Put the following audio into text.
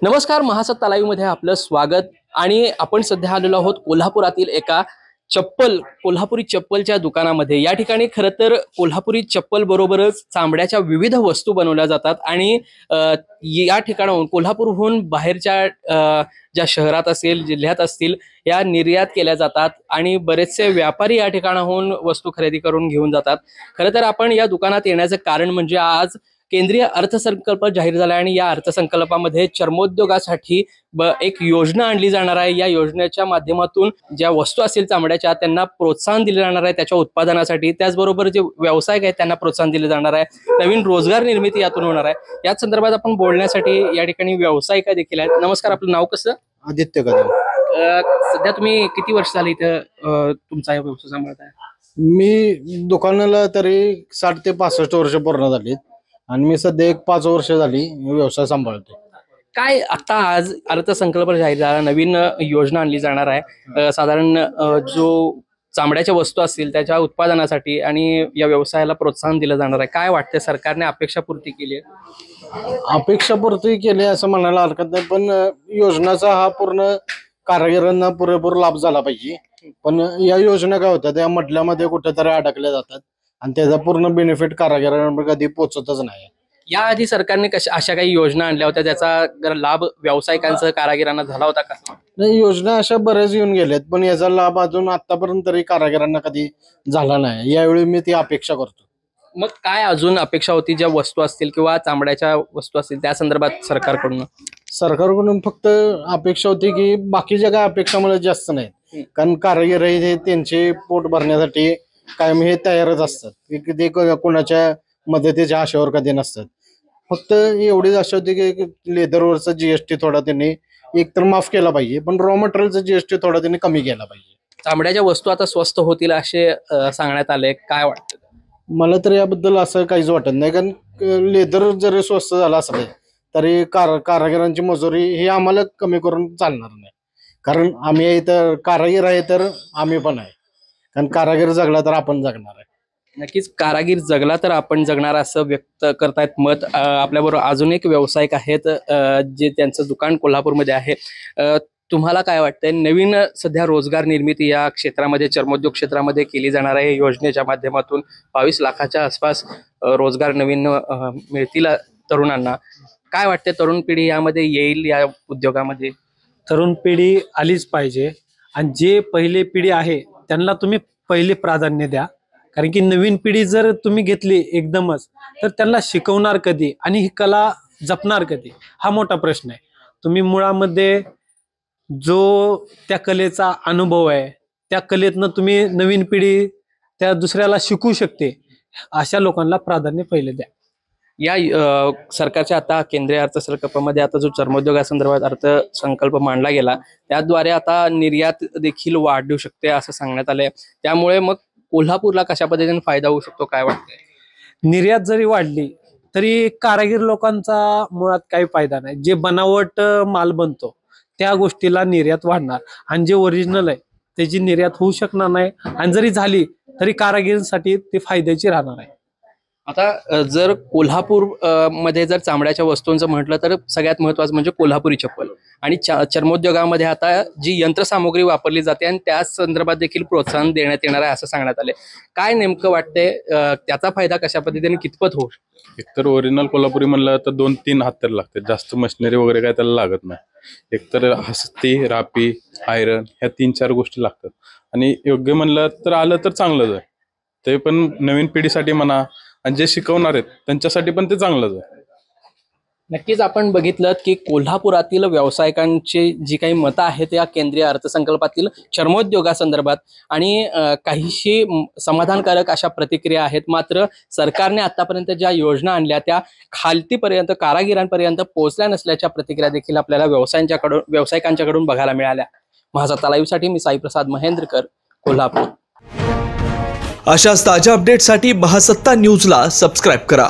नमस्कार, महासत्ता लाईव्ह मध्ये आपलं स्वागत। आणि आपण सध्या आलेलो आहोत कोल्हापुरातील एका कोल्हापुरी चप्पलच्या दुकानामध्ये। या ठिकाणी खरं तर कोल्हापुरी चप्पल बरोबरच चामड्याच्या विविध वस्तू बनवल्या जातात आणि या ठिकाणाहून कोल्हापूरहून बाहेरच्या ज्या शहरात असेल, जिल्ह्यात असतील, या निर्यात केल्या जातात आणि बरेचसे व्यापारी या ठिकाणाहून वस्तू खरेदी करून घेऊन जातात। खरं तर आपण या दुकानात येण्याचं कारण म्हणजे आज केंद्रीय अर्थसंकल्प जाहीर झाला आणि या अर्थसंकल्पामध्ये चर्मोद्योगासाठी एक योजना आणली जाणार आहे। या योजनेच्या माध्यमातून ज्या वस्तू असतील चामड्याच्या त्यांना प्रोत्साहन दिले जाणार आहे त्याच्या उत्पादनासाठी। त्याचबरोबर जे व्यावसायिक आहेत त्यांना प्रोत्साहन दिले जाणार आहे। नवीन रोजगार निर्मिती यातून होणार आहे। याच संदर्भात आपण बोलण्यासाठी या ठिकाणी व्यावसायिक देखील आहेत। नमस्कार, आपलं नाव कसं? आदित्य कदम। सध्या तुम्ही किती वर्ष झाली इथं तुमचा हा व्यवसाय सांभाळत आहे? मी दुकानाला तरी 60 ते 65 वर्ष पूर्ण झालीत आणि मी सध्या 5 वर्ष झाली व्यवसाय सांभाळतोय। काय आता आज अर्थसंकल्प जाहीर झाला, नवीन योजना आणली जाणार आहे साधारण जो चामड्याच्या वस्तू असतील त्याच्या उत्पादनासाठी आणि या व्यवसायाला प्रोत्साहन दिलं जाणार आहे। काय वाटतं, सरकारने अपेक्षापूर्ती केली आहे? अपेक्षापूर्ती केली असं म्हणायला हरकत नाही, पण योजनेचा हा पूर्ण कारागिरांना पुरेपूर लाभ झाला पाहिजे। पण या योजना काय होत्या त्या मधल्यामध्ये कुठेतरी अडकल्या जातात आणि त्याचा पूर्ण बेनिफिट कारागिरांना कधी पोहोचतच नाही। याआधी सरकारने अशा काही योजना आणल्या होत्या, त्याचा लाभ व्यावसायिकांसह कारागिरांना झाला होता का? नाही, योजना अशा बऱ्याच येऊन गेल्यात पण याचा लाभ अजून आतापर्यंत तरी कारागिरांना कधी झाला नाही। यावेळी मी ती अपेक्षा करतो। मग काय अजून अपेक्षा होती, ज्या वस्तू असतील किंवा चामड्याच्या वस्तू असतील त्या संदर्भात सरकारकडून फक्त अपेक्षा होती की बाकीच्या काय अपेक्षा मला जास्त नाहीत, कारण कारागीर हे त्यांचे पोट भरण्यासाठी कायम हे तयारच असतात, ते कोणाच्या मदतीच्या आशेवर कधी नसतात। फक्त एवढीच आशा होती की लेदरवरचा जीएसटी थोडा त्यांनी एकतर माफ केला पाहिजे, पण रॉ मटेरियलचा जीएसटी थोडा त्यांनी कमी केला पाहिजे। चामड्याच्या वस्तू आता स्वस्त होतील असे सांगण्यात आले, काय वाटतं? मला तर याबद्दल असं काहीच वाटत नाही, कारण लेदर जरी स्वस्त झाला असलं तरी कारागिरांची मजुरी ही आम्हाला कमी करून चालणार नाही, कारण आम्ही इथं कारागीर आहे तर आम्ही पण आहे, कारण कारागीर जगला तर आपण जगणार आहे। नक्कीच, कारागीर जगला तर आपण जगणार असं व्यक्त करतायत मत। आपल्याबरोबर अजून एक व्यावसायिक आहेत जे त्यांचं दुकान कोल्हापूरमध्ये आहे। तुम्हाला काय वाटतंय, नवीन सध्या रोजगार निर्मिती या क्षेत्रामध्ये चर्मोद्योग क्षेत्रामध्ये केली जाणार आहे योजनेच्या माध्यमातून 22 लाखाच्या आसपास रोजगार नवीन मिळतील तरुणांना। काय वाटते, तरुण पिढी यामध्ये येईल या उद्योगामध्ये? तरुण पिढी आलीच पाहिजे आणि जे पहिले पिढी आहे त्यांना तुम्ही पहिले प्राधान्य द्या, कारण की नवीन पिढी जर तुम्ही घेतली एकदमच तर त्यांना शिकवणार कधी आणि ही कला जपणार कधी, हा मोठा प्रश्न आहे। तुम्ही मुळामध्ये जो त्या कलेचा अनुभव आहे त्या कलेतनं तुम्ही नवीन पिढी त्या दुसऱ्याला शिकू शकते, अशा लोकांना प्राधान्य पहिले द्या। या सरकारच्या आता केंद्रीय अर्थसंकल्पामध्ये आता जो चर्मोद्योगासंदर्भात अर्थसंकल्प मांडला गेला त्याद्वारे आता निर्यात देखील वाढू शकते असं सांगण्यात आलंय। त्यामुळे मग कोल्हापूरला कशा पद्धतीने फायदा होऊ शकतो, काय वाटतंय? निर्यात जरी वाढली तरी कारागीर लोकांचा मुळात काही फायदा नाही। जे बनावट माल बनतो त्या गोष्टीला निर्यात वाढणार आणि जे ओरिजिनल आहे त्याची निर्यात होऊ शकणार नाही, आणि जरी झाली तरी कारागिरांसाठी ते फायद्याची राहणार आहे। आता जर कोल्हापूर मध्ये जर चामड्याच्या वस्तूंचं म्हटलं तर सगळ्यात महत्त्वाचं म्हणजे कोल्हापुरी चप्पल आणि चर्मोद्योगामध्ये आता जी यंत्रसामुग्री वापरली जाते आणि त्या संदर्भात देखील प्रोत्साहन देण्यात येणार आहे असं सांगण्यात आले। काय नेमकं वाटतंय, त्याचा फायदा कशा पद्धतीने कितपत होऊ शकतो? एकतर ओरिजिनल कोल्हापुरी म्हणलं तर 2-3 हात तर लागतात, जास्त मशिनरी वगैरे काय त्याला लागत नाही। एकतर हस्ती, रापी, आयरन ह्या 3-4 गोष्टी लागतात आणि योग्य म्हणलं तर आलं तर चांगलंच आहे। ते पण नवीन पिढीसाठी म्हणा आणि जे शिकवणार आहेत त्यांच्यासाठी पण ते चांगलंच आहे। नक्कीच आपण बघितलं की कोल्हापुरातील व्यावसायिकांची जी काही मतं आहेत या केंद्रीय अर्थसंकल्पातील चर्मोद्योगासंदर्भात आणि काहीशी समाधानकारक अशा प्रतिक्रिया आहेत। मात्र सरकारने आतापर्यंत ज्या योजना आणल्या त्या खालतीपर्यंत कारागिरांपर्यंत पोहोचल्या नसल्याच्या प्रतिक्रिया देखील आपल्याला व्यावसायिकांच्याकडून बघायला मिळाल्या। महासत्ता लाईव्हसाठी मी साई प्रसाद महेंद्रकर, कोल्हापूर। अशाच ताज्या अपडेटसाठी महासत्ता न्यूजला सबस्क्राइब करा।